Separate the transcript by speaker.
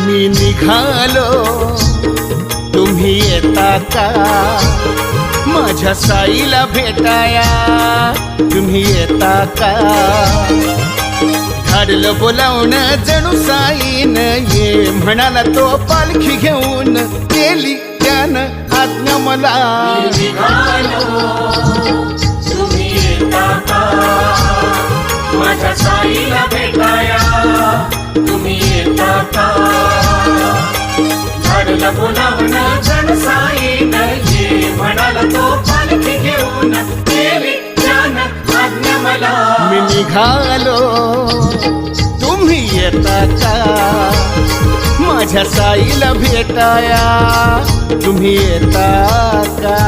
Speaker 1: मी निघालो तुम्ही येता का माझ्या साईला भेटाया तुम्ही येता का धाडलं बोलावून जणू साईन ये म्हणाला तो पालखी घेऊन केली त्यानं आज्ञा मला
Speaker 2: निघालो तुम्ही येता का माझ्या साईला भेटाया तुम्ही येता का झाडला बोलावून जण साईन ये म्हणाला तो पालखी घेऊन केली त्यानं आज्ञा मला
Speaker 1: मी निघालो तुम्ही येता का माझ्या साईला भेटाया तुम्ही येता का